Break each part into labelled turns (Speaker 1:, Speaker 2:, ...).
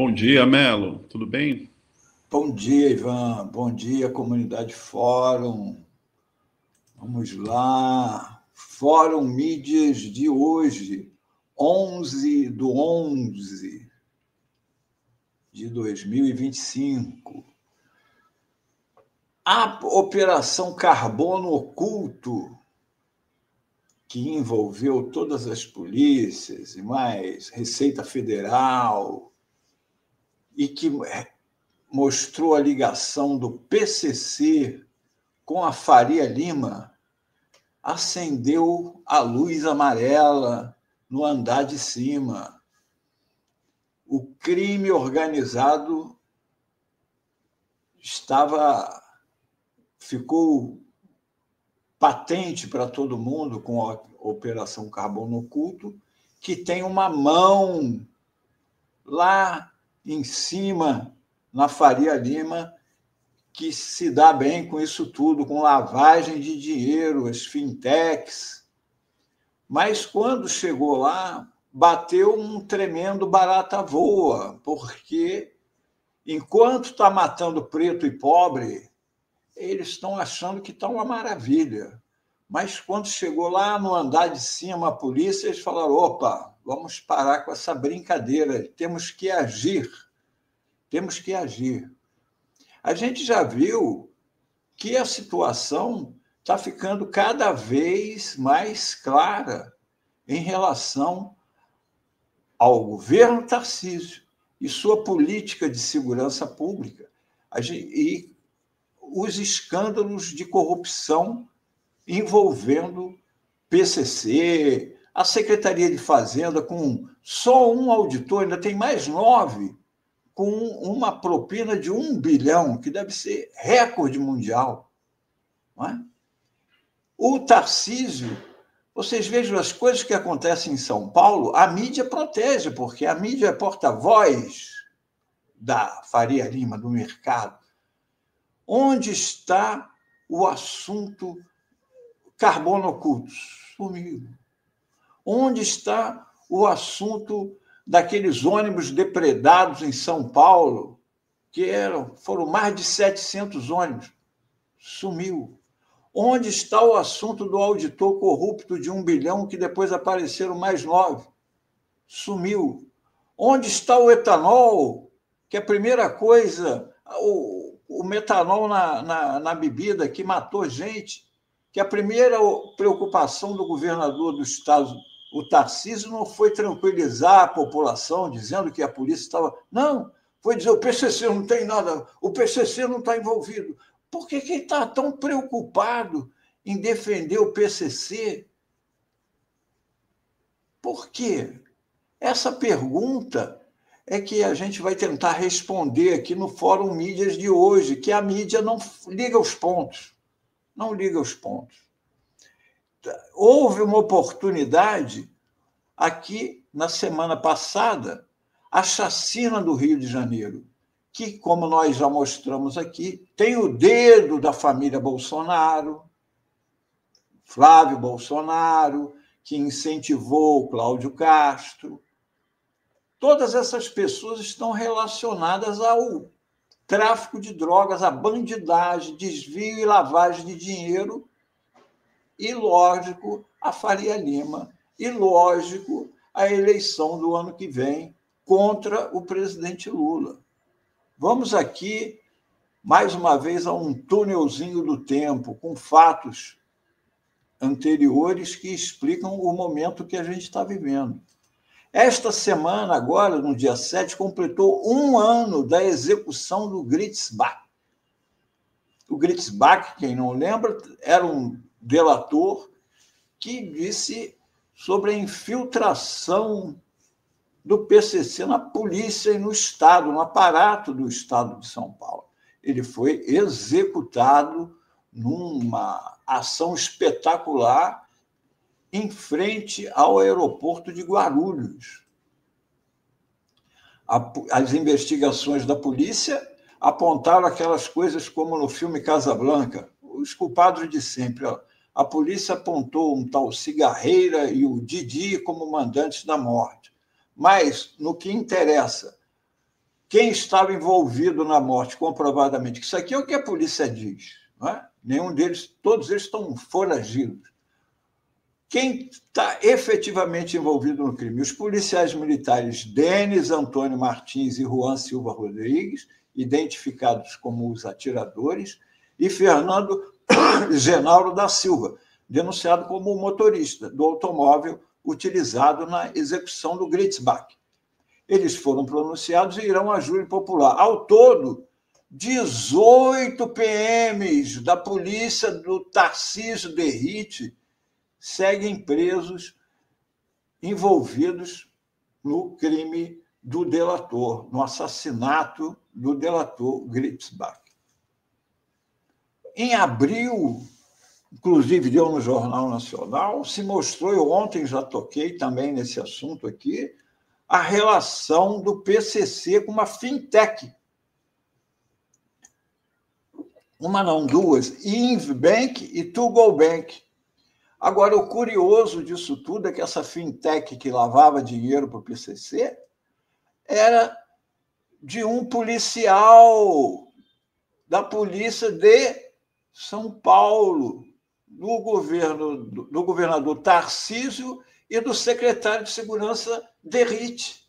Speaker 1: Bom dia, Melo. Tudo bem?
Speaker 2: Bom dia, Ivan. Bom dia, comunidade Fórum. Vamos lá. Fórum Mídias de hoje, 11/11 de 2025. A Operação Carbono Oculto, que envolveu todas as polícias e mais Receita Federal, e que mostrou a ligação do PCC com a Faria Lima, acendeu a luz amarela no andar de cima. O crime organizado ficou patente para todo mundo com a Operação Carbono Oculto, que tem uma mão lá em cima, na Faria Lima, que se dá bem com isso tudo, com lavagem de dinheiro, as fintechs. Mas quando chegou lá, bateu um tremendo barata-voa, porque enquanto está matando preto e pobre, eles estão achando que está uma maravilha. Mas quando chegou lá no andar de cima a polícia, eles falaram: opa, vamos parar com essa brincadeira, temos que agir. Temos que agir. A gente já viu que a situação está ficando cada vez mais clara em relação ao governo Tarcísio e sua política de segurança pública e os escândalos de corrupção envolvendo PCC, a Secretaria de Fazenda, com só um auditor, ainda tem mais 9, com uma propina de 1 bilhão, que deve ser recorde mundial. Não é? O Tarcísio, vocês vejam as coisas que acontecem em São Paulo, a mídia protege, porque a mídia é porta-voz da Faria Lima, do mercado. Onde está o assunto carbono oculto? Sumiu. Onde está o assunto daqueles ônibus depredados em São Paulo, que foram mais de 700 ônibus? Sumiu. Onde está o assunto do auditor corrupto de 1 bilhão, que depois apareceram mais 9? Sumiu. Onde está o etanol, que é a primeira coisa, o metanol na bebida, que matou gente, que a primeira preocupação do governador do estado, o Tarcísio, não foi tranquilizar a população, dizendo que a polícia estava... Não, foi dizer: o PCC não tem nada, o PCC não está envolvido. Por que ele está tão preocupado em defender o PCC? Por quê? Essa pergunta é que a gente vai tentar responder aqui no Fórum Mídias de hoje, que a mídia não liga os pontos. Não liga os pontos. Houve uma oportunidade aqui, na semana passada, a chacina do Rio de Janeiro, que, como nós já mostramos aqui, tem o dedo da família Bolsonaro, Flávio Bolsonaro, que incentivou o Cláudio Castro. Todas essas pessoas estão relacionadas ao tráfico de drogas, à bandidagem, desvio e lavagem de dinheiro, e, lógico, a Faria Lima, e, lógico, a eleição do ano que vem contra o presidente Lula. Vamos aqui, mais uma vez, a um túnelzinho do tempo, com fatos anteriores que explicam o momento que a gente está vivendo. Esta semana, agora, no dia 7, completou 1 ano da execução do Gritzbach. O Gritzbach, quem não lembra, era um delator que disse sobre a infiltração do PCC na polícia e no Estado, no aparato do Estado de São Paulo. Ele foi executado numa ação espetacular em frente ao aeroporto de Guarulhos. As investigações da polícia apontaram aquelas coisas como no filme Casablanca, os culpados de sempre. A polícia apontou um tal Cigarreira e o Didi como mandantes da morte. Mas, no que interessa, quem estava envolvido na morte, comprovadamente. Isso aqui é o que a polícia diz. Não é? Nenhum deles, todos eles estão foragidos. Quem está efetivamente envolvido no crime? Os policiais militares Denis Antônio Martins e Juan Silva Rodrigues, identificados como os atiradores, e Fernando Genaldo da Silva, denunciado como o motorista do automóvel utilizado na execução do Gritzbach. Eles foram pronunciados e irão a júri popular. Ao todo, 18 PMs da polícia do Tarcísio Derrite seguem presos envolvidos no crime do delator, no assassinato do delator Gritzbach. Em abril, inclusive deu no Jornal Nacional, se mostrou, eu ontem já toquei também nesse assunto aqui, a relação do PCC com uma fintech. Uma não, duas, Invbank e ToGoBank. Agora, o curioso disso tudo é que essa fintech que lavava dinheiro para o PCC era de um policial da polícia de São Paulo, do governador Tarcísio e do secretário de Segurança Derrite.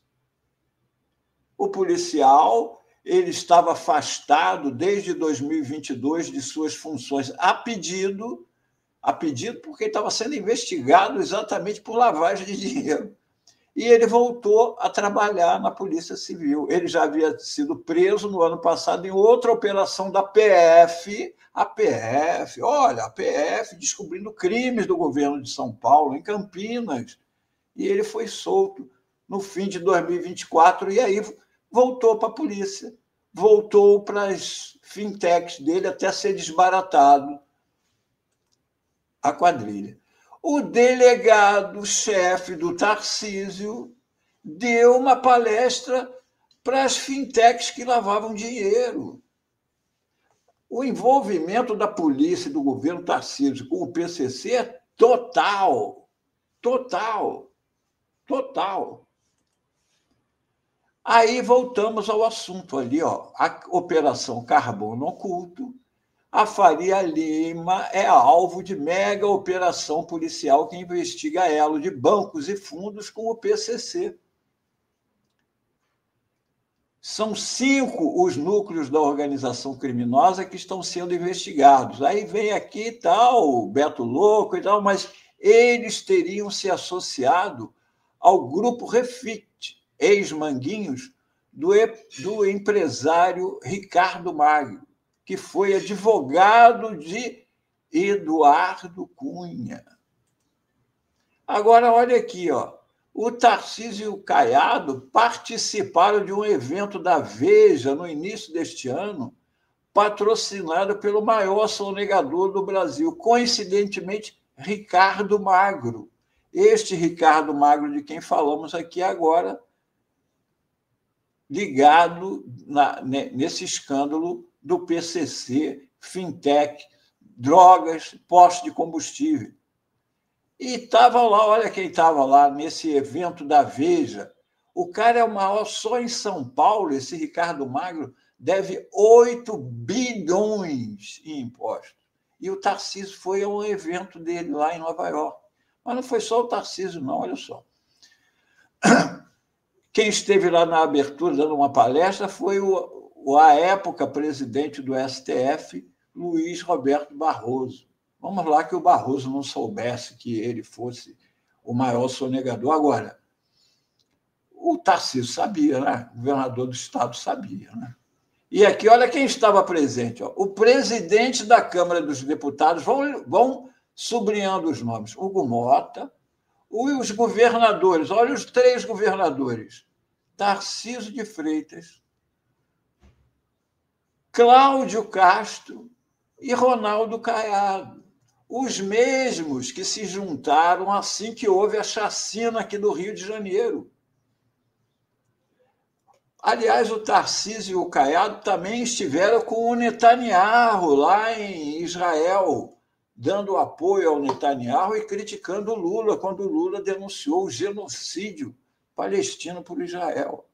Speaker 2: O policial ele estava afastado desde 2022 de suas funções a pedido porque estava sendo investigado exatamente por lavagem de dinheiro. E ele voltou a trabalhar na Polícia Civil. Ele já havia sido preso no ano passado em outra operação da PF. A PF descobrindo crimes do governo de São Paulo, em Campinas. E ele foi solto no fim de 2024 e aí voltou para a polícia, voltou para as fintechs dele até ser desbaratado a quadrilha. O delegado-chefe do Tarcísio deu uma palestra para as fintechs que lavavam dinheiro. O envolvimento da polícia e do governo Tarcísio com o PCC é total. Aí voltamos ao assunto ali, ó, a Operação Carbono Oculto. A Faria Lima é alvo de mega operação policial que investiga elo de bancos e fundos com o PCC. São 5 os núcleos da organização criminosa que estão sendo investigados. Aí vem aqui e tal, o Beto Louco e tal, mas eles teriam se associado ao grupo Refit, ex-Manguinhos, do empresário Ricardo Magno, que foi advogado de Eduardo Cunha. Agora, olha aqui, ó. O Tarcísio e o Caiado participaram de um evento da Veja no início deste ano, patrocinado pelo maior sonegador do Brasil, coincidentemente, Ricardo Magro. Este Ricardo Magro de quem falamos aqui agora, ligado nesse escândalo do PCC, fintech, drogas, posto de combustível. E estava lá, olha quem estava lá nesse evento da Veja. O cara é o maior, só em São Paulo, esse Ricardo Magro deve 8 bilhões em impostos. E o Tarcísio foi a um evento dele lá em Nova York. Mas não foi só o Tarcísio, não, olha só. Quem esteve lá na abertura dando uma palestra foi à época, presidente do STF, Luiz Roberto Barroso. Vamos lá que o Barroso não soubesse que ele fosse o maior sonegador. Agora, o Tarcísio sabia, né? O governador do estado sabia, né? E aqui, olha quem estava presente. Ó. O presidente da Câmara dos Deputados, vão sublinhando os nomes, Hugo Mota, os governadores, olha os 3 governadores, Tarcísio de Freitas, Cláudio Castro e Ronaldo Caiado, os mesmos que se juntaram assim que houve a chacina aqui do Rio de Janeiro. Aliás, o Tarcísio e o Caiado também estiveram com o Netanyahu lá em Israel, dando apoio ao Netanyahu e criticando o Lula, quando o Lula denunciou o genocídio palestino por Israel.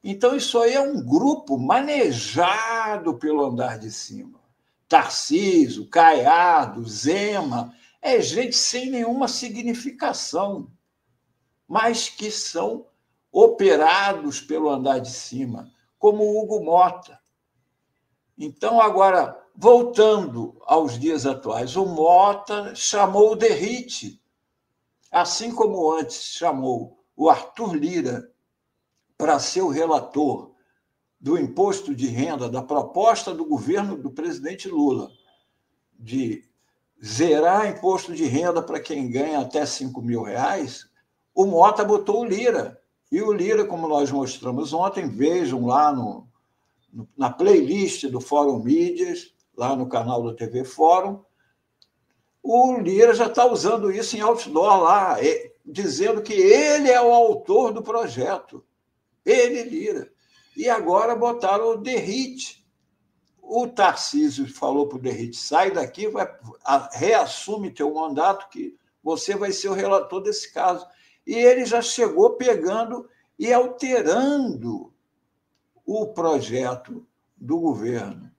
Speaker 2: Então, isso aí é um grupo manejado pelo andar de cima. Tarcísio, Caiado, Zema, é gente sem nenhuma significação, mas que são operados pelo andar de cima, como o Hugo Mota. Então, agora, voltando aos dias atuais, o Mota chamou o Derrite, assim como antes chamou o Arthur Lira para ser o relator do imposto de renda, da proposta do governo do presidente Lula, de zerar imposto de renda para quem ganha até R$ 5.000, o Mota botou o Lira. E o Lira, como nós mostramos ontem, vejam lá na playlist do Fórum Mídias, lá no canal da TV Fórum, o Lira já está usando isso em outdoor lá, dizendo que ele é o autor do projeto. Ele, Lira. E agora botaram o Derrite. O Tarcísio falou para o Derrite, sai daqui, reassume teu mandato, que você vai ser o relator desse caso. E ele já chegou pegando e alterando o projeto do governo.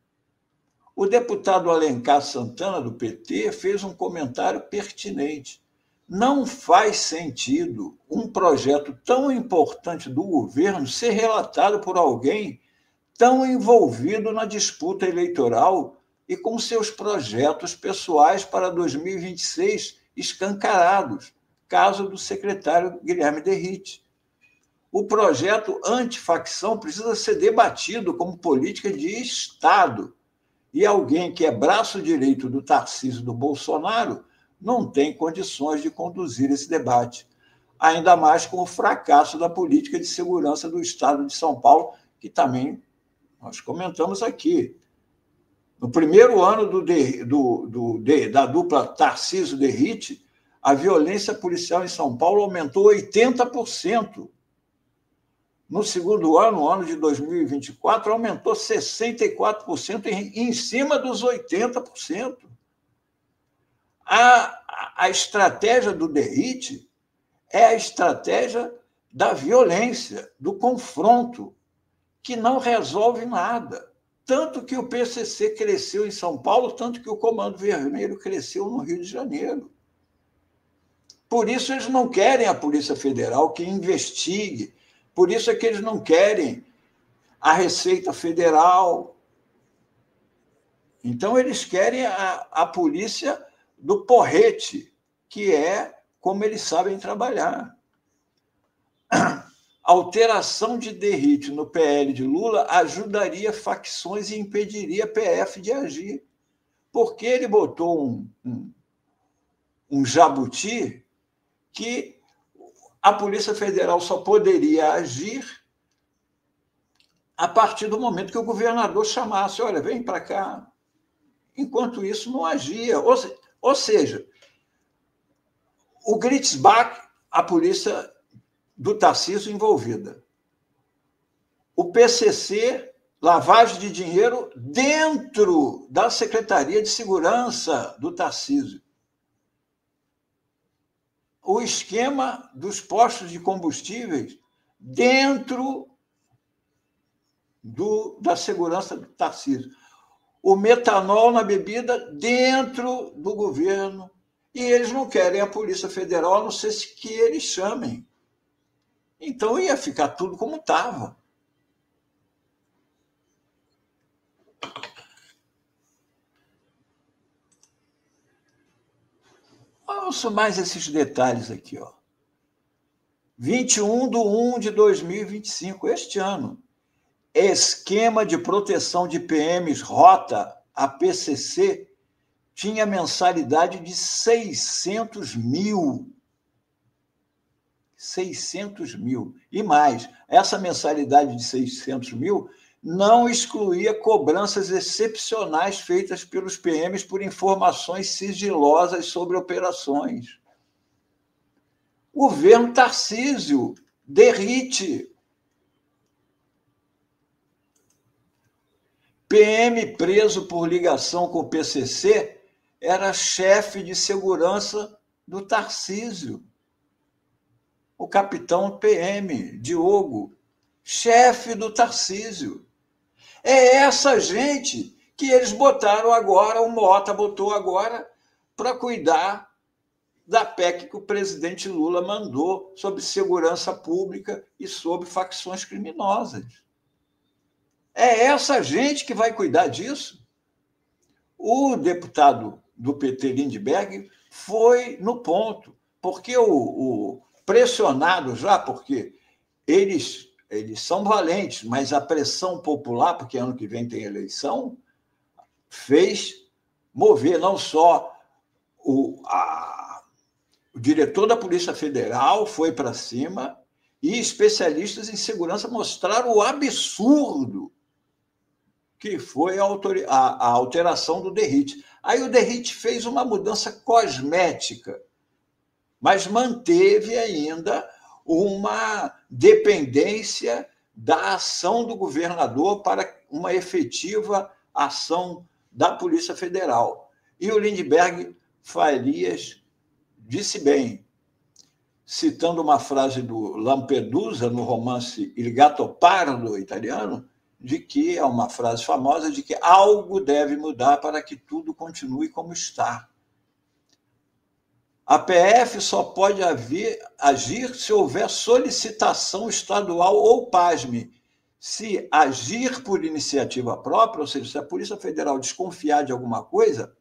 Speaker 2: O deputado Alencar Santana, do PT, fez um comentário pertinente. Não faz sentido um projeto tão importante do governo ser relatado por alguém tão envolvido na disputa eleitoral e com seus projetos pessoais para 2026 escancarados, caso do secretário Guilherme Derrite. O projeto antifacção precisa ser debatido como política de Estado, e alguém que é braço direito do Tarcísio do Bolsonaro não tem condições de conduzir esse debate, ainda mais com o fracasso da política de segurança do Estado de São Paulo, que também nós comentamos aqui. No primeiro ano da dupla Tarcísio-Derrite, a violência policial em São Paulo aumentou 80%. No segundo ano, o ano de 2024, aumentou 64%, em cima dos 80%. A estratégia do Derrite é a estratégia da violência, do confronto, que não resolve nada. Tanto que o PCC cresceu em São Paulo, tanto que o Comando Vermelho cresceu no Rio de Janeiro. Por isso eles não querem a Polícia Federal que investigue, por isso é que eles não querem a Receita Federal. Então, eles querem a polícia do porrete, que é como eles sabem trabalhar. A alteração de Derrite no PL de Lula ajudaria facções e impediria a PF de agir. Porque ele botou um jabuti que a Polícia Federal só poderia agir a partir do momento que o governador chamasse, olha, vem para cá. Enquanto isso, não agia. Ou seja, o Gritzbach, a polícia do Tarcísio envolvida. O PCC, lavagem de dinheiro dentro da Secretaria de Segurança do Tarcísio. O esquema dos postos de combustíveis dentro da segurança do Tarcísio. O metanol na bebida dentro do governo. E eles não querem a Polícia Federal, a não ser que eles chamem. Então ia ficar tudo como estava. Ouça mais esses detalhes aqui, ó. 21/1/2025, este ano. Esquema de proteção de PMs Rota, a PCC, tinha mensalidade de 600 mil. 600 mil. E mais, essa mensalidade de 600 mil não excluía cobranças excepcionais feitas pelos PMs por informações sigilosas sobre operações. Governo Tarcísio, Derrite. PM preso por ligação com o PCC era chefe de segurança do Tarcísio. O capitão PM, Diogo, chefe do Tarcísio. É essa gente que eles botaram agora, o Mota botou agora, para cuidar da PEC que o presidente Lula mandou sobre segurança pública e sobre facções criminosas. É essa gente que vai cuidar disso. O deputado do PT, Lindbergh, foi no ponto, porque o pressionado já, porque eles são valentes, mas a pressão popular, porque ano que vem tem eleição, fez mover não só o diretor da Polícia Federal foi para cima, e especialistas em segurança mostraram o absurdo que foi a alteração do DERIT. Aí o DERIT fez uma mudança cosmética, mas manteve ainda uma dependência da ação do governador para uma efetiva ação da Polícia Federal. E o Lindbergh Farias disse bem, citando uma frase do Lampedusa no romance Il Gattopardo italiano, de que é uma frase famosa de que algo deve mudar para que tudo continue como está. A PF só pode agir se houver solicitação estadual ou, pasme, se agir por iniciativa própria, ou seja, se a Polícia Federal desconfiar de alguma coisa,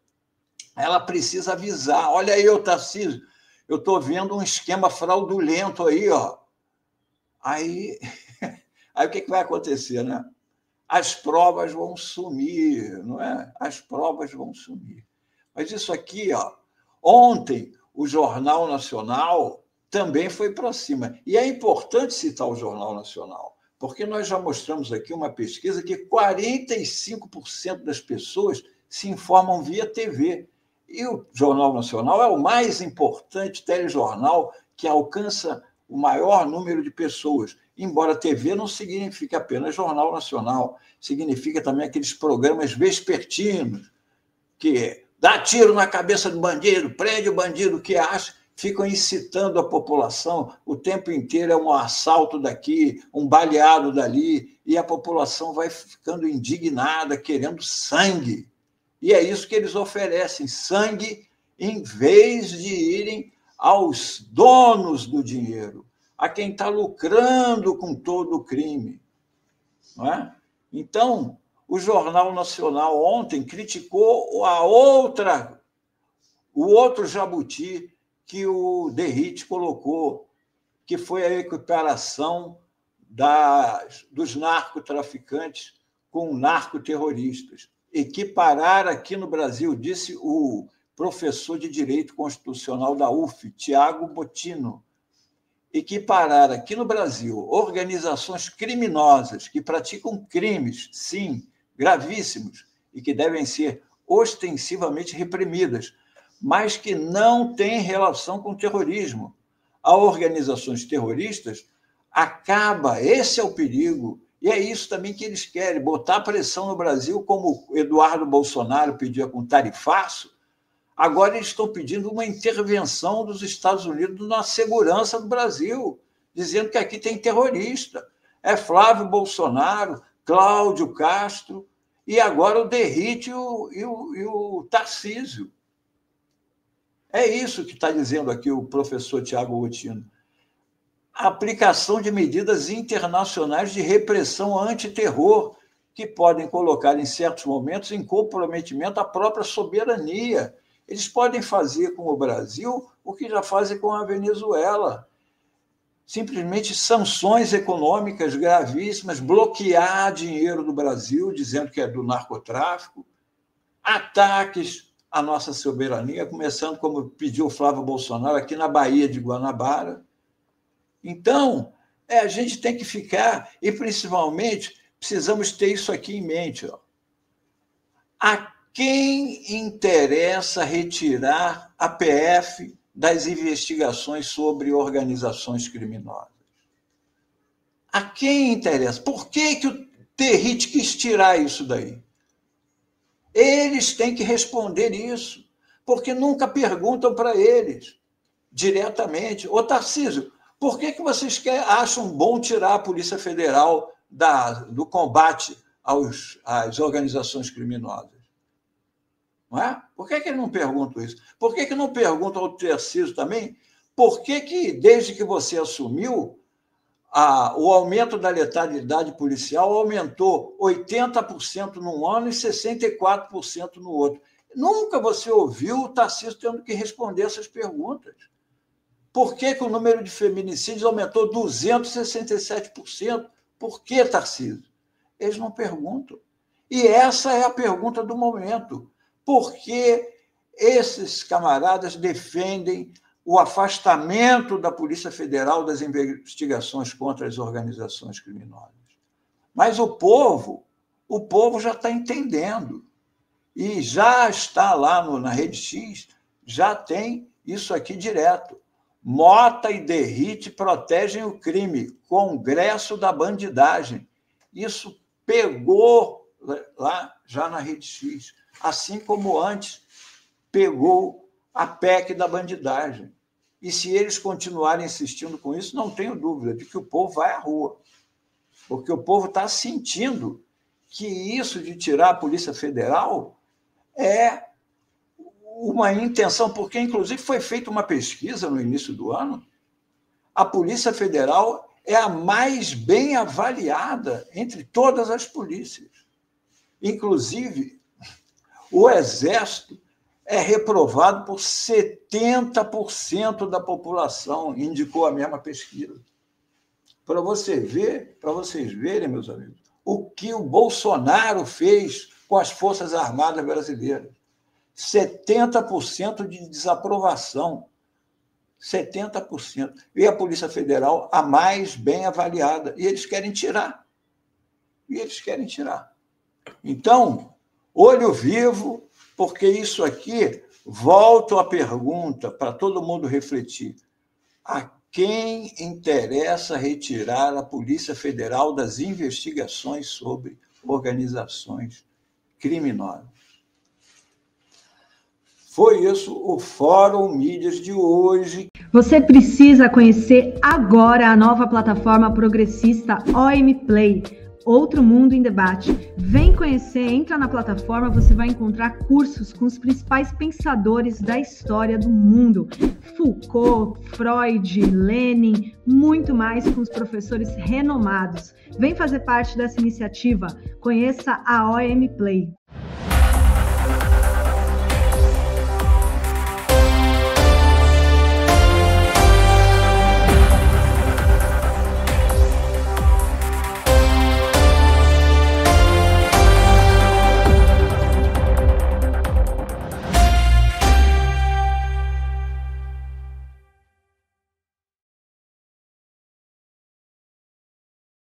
Speaker 2: ela precisa avisar. Olha aí, Tarcísio, eu estou vendo um esquema fraudulento aí, ó. Aí o que vai acontecer, né? As provas vão sumir, não é? As provas vão sumir. Mas isso aqui, ó, ontem, o Jornal Nacional também foi para cima. E é importante citar o Jornal Nacional, porque nós já mostramos aqui uma pesquisa que 45% das pessoas se informam via TV. E o Jornal Nacional é o mais importante telejornal que alcança o maior número de pessoas. Embora TV não signifique apenas Jornal Nacional, significa também aqueles programas vespertinos, que dá tiro na cabeça do bandido, prende o bandido que acha, ficam incitando a população, o tempo inteiro é um assalto daqui, um baleado dali, e a população vai ficando indignada, querendo sangue. E é isso que eles oferecem, sangue, em vez de irem aos donos do dinheiro, a quem está lucrando com todo o crime. Não é? Então, o Jornal Nacional ontem criticou o outro jabuti que o DERIT colocou, que foi a equiparação dos narcotraficantes com narcoterroristas. Equiparar aqui no Brasil, disse o professor de Direito Constitucional da UF, Tiago Bottino, equiparar aqui no Brasil organizações criminosas que praticam crimes, sim, gravíssimos, e que devem ser ostensivamente reprimidas, mas que não têm relação com o terrorismo, a organizações terroristas, esse é o perigo. E é isso também que eles querem, botar pressão no Brasil, como Eduardo Bolsonaro pedia com tarifaço. Agora eles estão pedindo uma intervenção dos Estados Unidos na segurança do Brasil, dizendo que aqui tem terrorista. É Flávio Bolsonaro, Cláudio Castro, e agora o DERIT e o Tarcísio. É isso que está dizendo aqui o professor Tiago Bottino. Aplicação de medidas internacionais de repressão antiterror que podem colocar, em certos momentos, em comprometimento a própria soberania. Eles podem fazer com o Brasil o que já fazem com a Venezuela. Simplesmente sanções econômicas gravíssimas, bloquear dinheiro do Brasil, dizendo que é do narcotráfico, ataques à nossa soberania, começando como pediu o Flávio Bolsonaro aqui na Baía de Guanabara. Então, a gente tem que ficar, e principalmente precisamos ter isso aqui em mente. Ó. A quem interessa retirar a PF das investigações sobre organizações criminosas? A quem interessa? Por que o DERIT quis tirar isso daí? Eles têm que responder isso, porque nunca perguntam para eles diretamente. Ô, Tarcísio, Por que vocês acham bom tirar a Polícia Federal do combate às organizações criminosas? Não é? Por que eles não perguntam isso? Por que não perguntam ao Tarcísio também por que, desde que você assumiu, o aumento da letalidade policial aumentou 80% num ano e 64% no outro? Nunca você ouviu o Tarcísio tendo que responder essas perguntas. Por que o número de feminicídios aumentou 267%? Por que, Tarcísio? Eles não perguntam. E essa é a pergunta do momento. Por que esses camaradas defendem o afastamento da Polícia Federal das investigações contra as organizações criminosas? Mas o povo já está entendendo. E já está lá na Rede X, já tem isso aqui direto. Mota e Derrite protegem o crime. Congresso da bandidagem. Isso pegou lá já na Rede X. Assim como antes pegou a PEC da bandidagem. E se eles continuarem insistindo com isso, não tenho dúvida de que o povo vai à rua. Porque o povo está sentindo que isso de tirar a Polícia Federal é uma intenção, porque, inclusive, foi feita uma pesquisa no início do ano. A Polícia Federal é a mais bem avaliada entre todas as polícias. Inclusive, o Exército é reprovado por 70% da população, indicou a mesma pesquisa. Para vocês verem, meus amigos, o que o Bolsonaro fez com as Forças Armadas brasileiras. 70% de desaprovação. 70%. E a Polícia Federal, a mais bem avaliada. E eles querem tirar. Então, olho vivo, porque isso aqui, volto à pergunta para todo mundo refletir. A quem interessa retirar a Polícia Federal das investigações sobre organizações criminosas? Foi isso o Fórum Mídias de hoje.
Speaker 3: Você precisa conhecer agora a nova plataforma progressista OM Play, Outro Mundo em Debate. Vem conhecer, entra na plataforma, você vai encontrar cursos com os principais pensadores da história do mundo. Foucault, Freud, Lenin, muito mais com os professores renomados. Vem fazer parte dessa iniciativa. Conheça a OM Play.